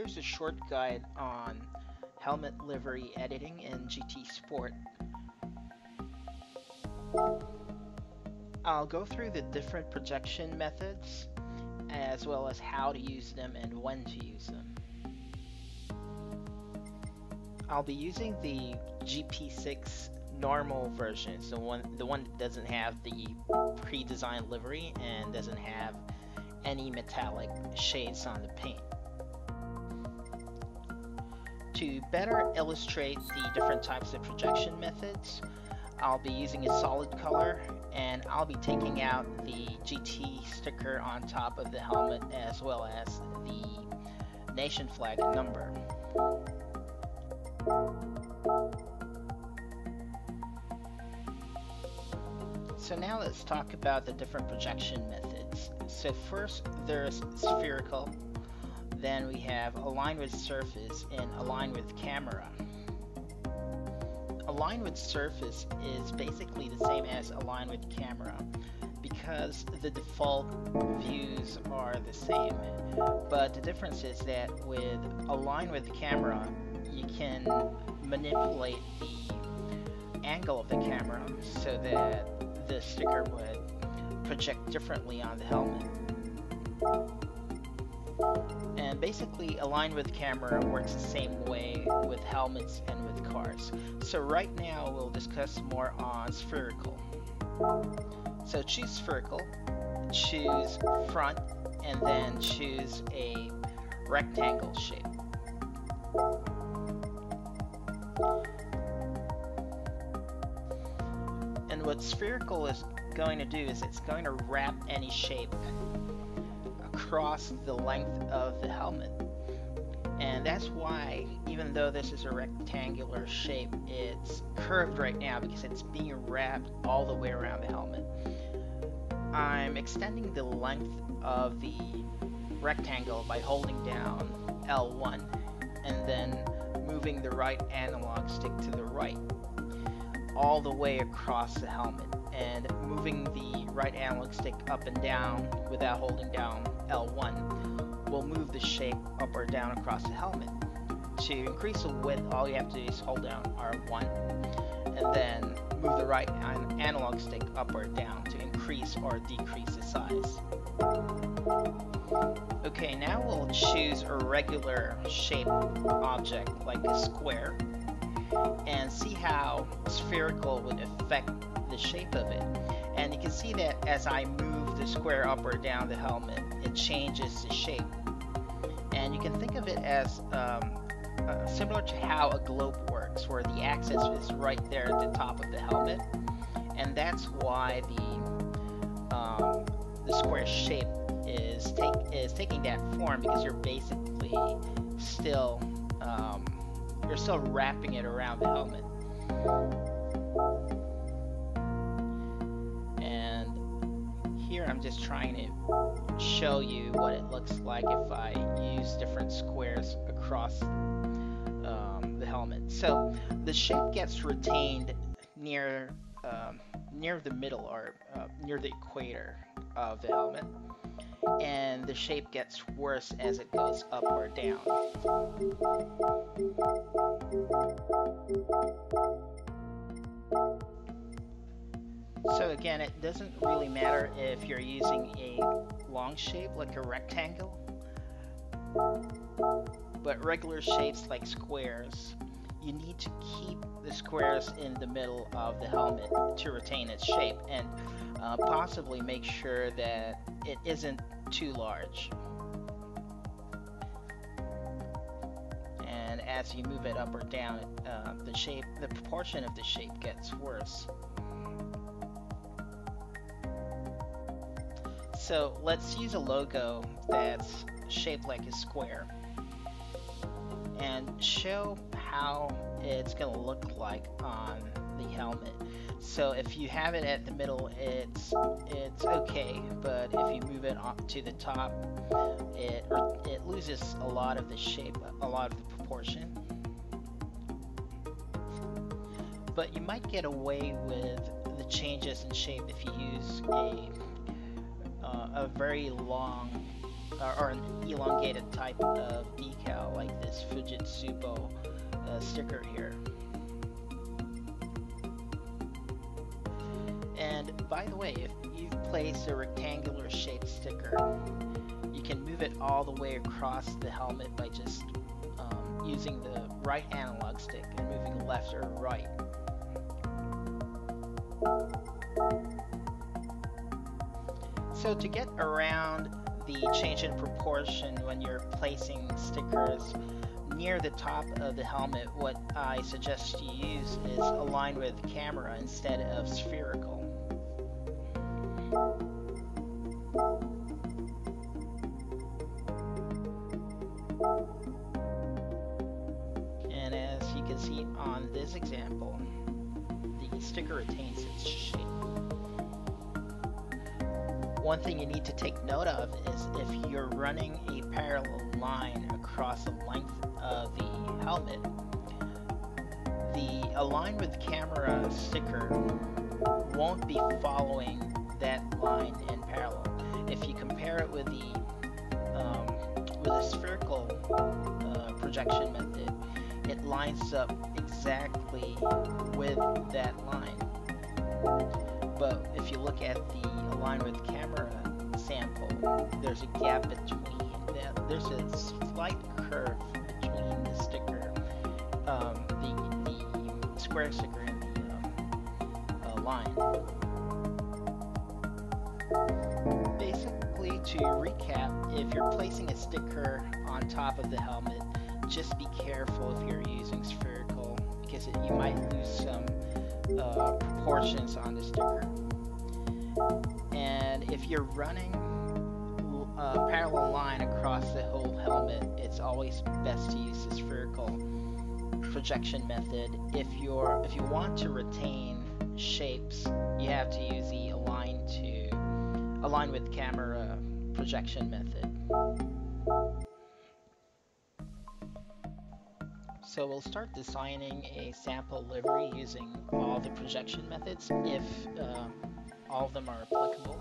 here's a short guide on helmet livery editing in GT Sport. I'll go through the different projection methods as well as how to use them and when to use them. I'll be using the GP6 normal version, so the one that doesn't have the pre-designed livery and doesn't have any metallic shades on the paint. To better illustrate the different types of projection methods, I'll be using a solid color, and I'll be taking out the GT sticker on top of the helmet as well as the nation flag number. So now let's talk about the different projection methods. So first there's spherical, then we have align with surface and align with camera. Align with surface is basically the same as align with camera because the default views are the same, but the difference is that with align with camera you can manipulate the angle of the camera so that the sticker would project differently on the helmet. And basically align with camera works the same way with helmets and with cars. So right now we'll discuss more on spherical. So choose spherical, choose front, and then choose a rectangle shape. And what spherical is going to do is it's going to wrap any shape across the length of the helmet. And that's why, even though this is a rectangular shape, it's curved right now because it's being wrapped all the way around the helmet. I'm extending the length of the rectangle by holding down L1 and then moving the right analog stick to the right all the way across the helmet, and moving the right analog stick up and down without holding down L1 will move the shape up or down across the helmet. To increase the width, all you have to do is hold down R1 and then move the right analog stick up or down to increase or decrease the size. Okay, now we'll choose a regular shape object like a square and see how spherical would affect the shape of it. And you can see that as I move the square up or down the helmet, it changes the shape. And you can think of it as similar to how a globe works, where the axis is right there at the top of the helmet, and that's why the square shape is taking that form, because you're basically still wrapping it around the helmet. And here I'm just trying to show you what it looks like if I use different squares across the helmet. So the shape gets retained near the middle, or near the equator of the helmet, and the shape gets worse as it goes up or down. So again, it doesn't really matter if you're using a long shape like a rectangle, but regular shapes like squares, you need to keep the squares in the middle of the helmet to retain its shape, and possibly make sure that it isn't too large. And as you move it up or down, the proportion of the shape gets worse. So let's use a logo that's shaped like a square and show how it's going to look like on the helmet. So if you have it at the middle, it's okay, but if you move it up to the top, it loses a lot of the shape, a lot of the proportion. But you might get away with the changes in shape if you use a very long or an elongated type of decal like this Fujitsubo sticker here. And by the way, if you've placed a rectangular shaped sticker, you can move it all the way across the helmet by just using the right analog stick and moving left or right. So to get around the change in proportion when you're placing stickers near the top of the helmet, what I suggest you use is align with camera instead of spherical. And as you can see on this example, the sticker retains its shape. One thing you need to take note of is if you're running a parallel line across the length of the helmet, the align with camera sticker won't be following that line in parallel. If you compare it with the spherical projection method, it lines up exactly with that line. But if you look at the align with camera sample, there's a gap between that. There's a slight curve between the sticker, the square sticker and the line. Basically, to recap, if you're placing a sticker on top of the helmet, just be careful if you're using spherical, because you might lose some proportions on the sticker. And if you're running a parallel line across the whole helmet, it's always best to use the spherical projection method. If you want to retain shapes, you have to use the align with camera projection method. So we'll start designing a sample livery using all the projection methods, if all of them are applicable.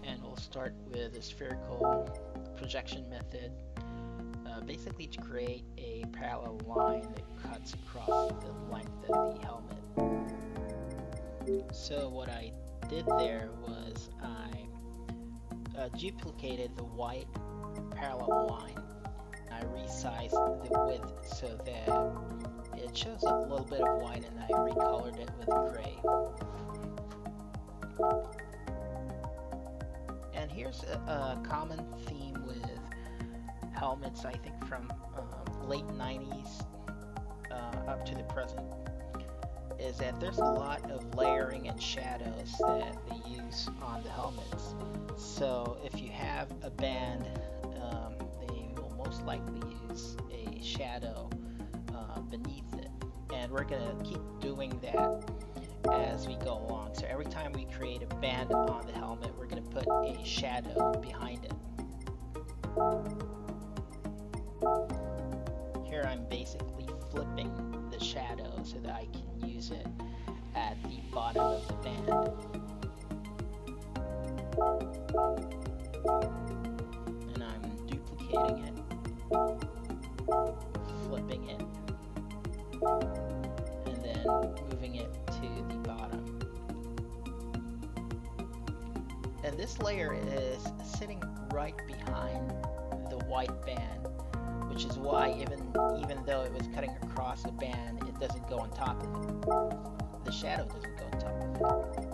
And we'll start with a spherical projection method, basically to create a parallel line that cuts across the length of the helmet. So what I did there was I duplicated the white parallel line. I resized the width so that it shows a little bit of white, and I recolored it with gray. And here's a common theme with helmets, I think from late 90s up to the present, is that there's a lot of layering and shadows that they use on the helmets. So if you have a band, they will most likely use a shadow beneath it. And we're going to keep doing that as we go along. So every time we create a band on the helmet, we're going to put a shadow behind it. Here I'm basically flipping the shadow so that I can use it at the bottom of the band. And I'm duplicating it, flipping it, and then moving it to the bottom. And this layer is sitting right behind the white band, which is why even though it was cutting across the band, it doesn't go on top of it. The shadow doesn't go on top of it.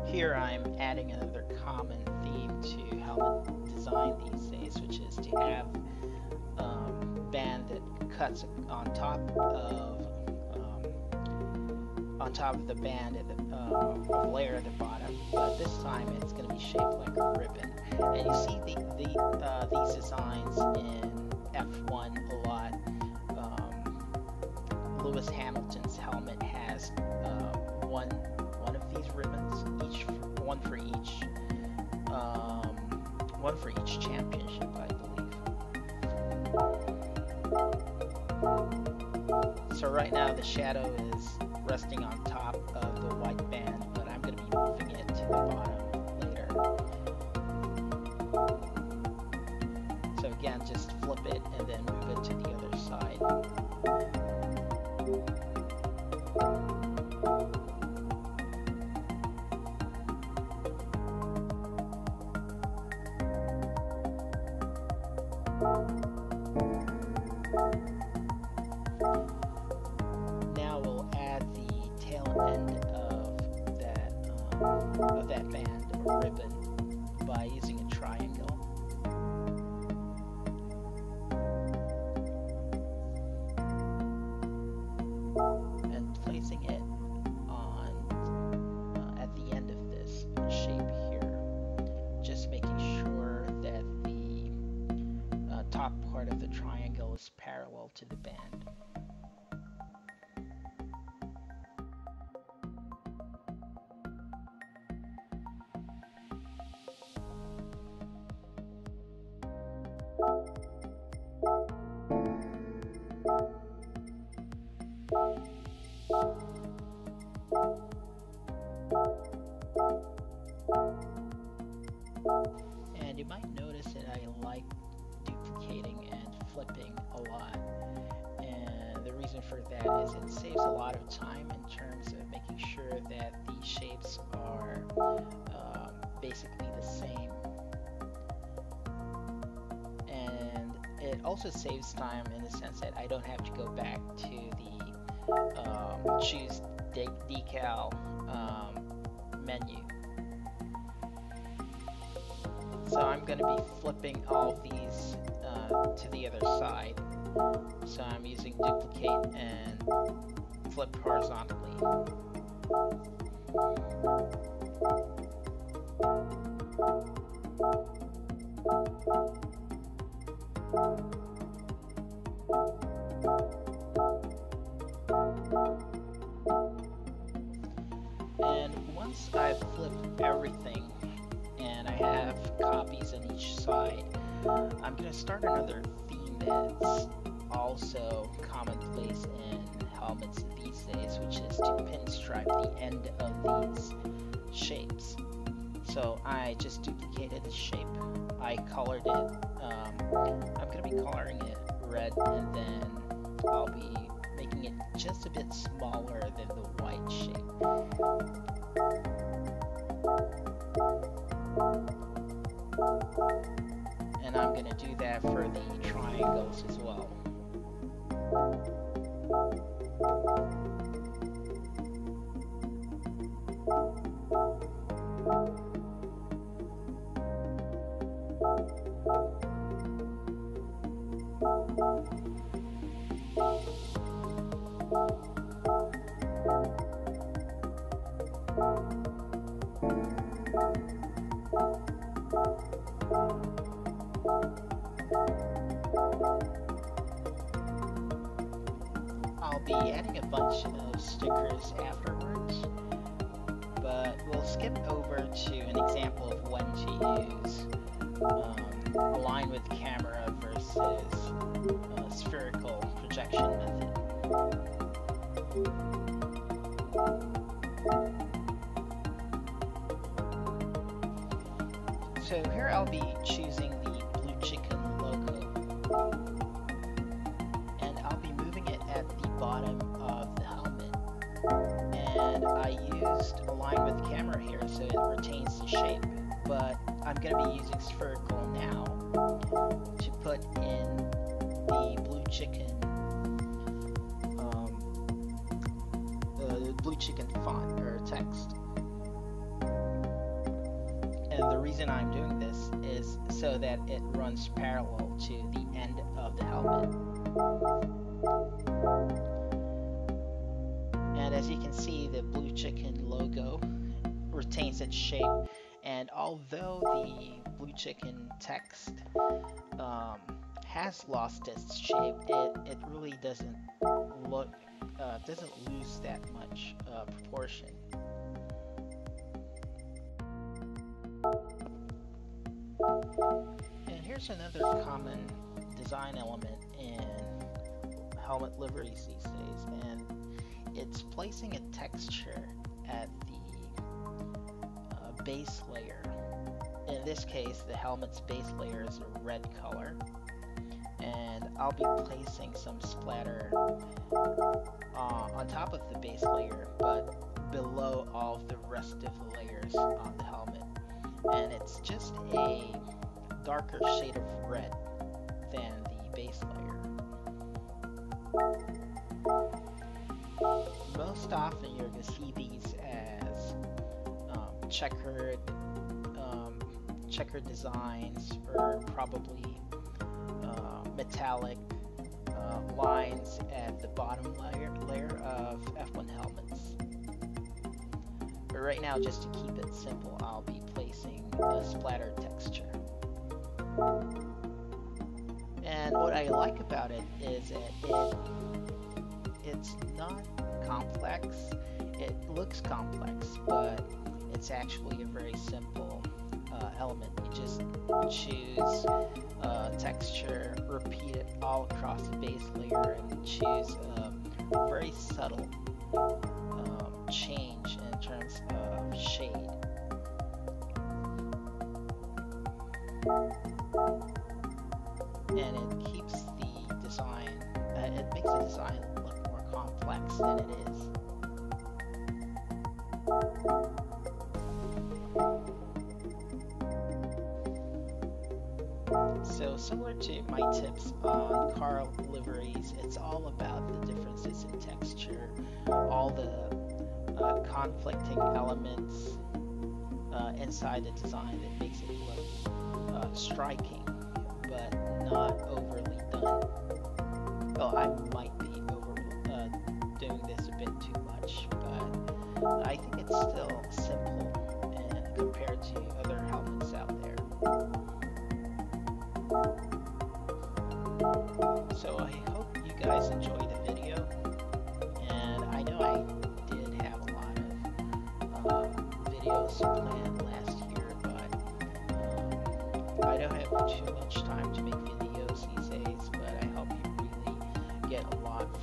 Here I'm adding another common theme to helmet design these days, which is to have band that cuts on top of the band at the layer at the bottom, but this time it's going to be shaped like a ribbon. And you see these designs in F1 a lot. Lewis Hamilton's helmet has one of these ribbons, one for each championship, I believe. So right now the shadow is resting on top So again, just flip it and then move it to the other side. Now we'll add the tail end of that band or ribbon by using a triangle. And placing it on at the end of this shape here, just making sure that the top part of the triangle is parallel to the band. And you might notice that I like duplicating and flipping a lot, and the reason for that is it saves a lot of time in terms of making sure that the shapes are basically the same, and it also saves time in the sense that I don't have to go back to the choose decal menu. So I'm going to be flipping all of these to the other side. So I'm using duplicate and flip horizontally. And once I've flipped everything and I have copies on each side, I'm going to start another theme that's also commonplace in helmets these days, which is to pinstripe the end of these shapes. So I just duplicated the shape, I colored it, I'm going to be coloring it red, and then I'll be making it just a bit smaller than the white shape. And I'm going to do that for the triangles as well. I'll be adding a bunch of stickers afterwards, but we'll skip over to an example of when to use align with camera versus spherical projection method. So here I'll be choosing the Blue Chicken logo, and I'll be moving it at the bottom of the helmet. And I used align with camera here so it retains the shape, but I'm going to be using spherical now to put in the Blue Chicken font or text. And the reason I'm doing this is so that it runs parallel to the end of the helmet. And as you can see, the Blue Chicken logo retains its shape, and although the Blue Chicken text has lost its shape, it really doesn't lose that much proportion. And here's another common design element in helmet liveries these days, and it's placing a texture at the base layer in this case, the helmet's base layer is a red color, and I'll be placing some splatter on top of the base layer, but below all of the rest of the layers on the helmet. And it's just a darker shade of red than the base layer. Most often you're going to see these as checkered designs, or probably metallic lines at the bottom layer of F1 helmets. But right now, just to keep it simple, I'll be placing a splatter texture. And what I like about it is that it's not complex. It looks complex, but it's actually a very simple element. You just choose texture, repeat it all across the base layer, and choose a very subtle change in terms of shade. And it keeps the design, it makes the design look more complex than it is. So similar to my tips on car liveries, it's all about the differences in texture, all the conflicting elements inside the design that makes it look striking, but not overly done. Well, I might be doing this a bit too much, but I think it's still simple and compared to other helmets out there. So I hope you guys enjoyed the video, and I know I did have a lot of videos planned last year, but I don't have too much time to make videos these days, but I hope you really get a lot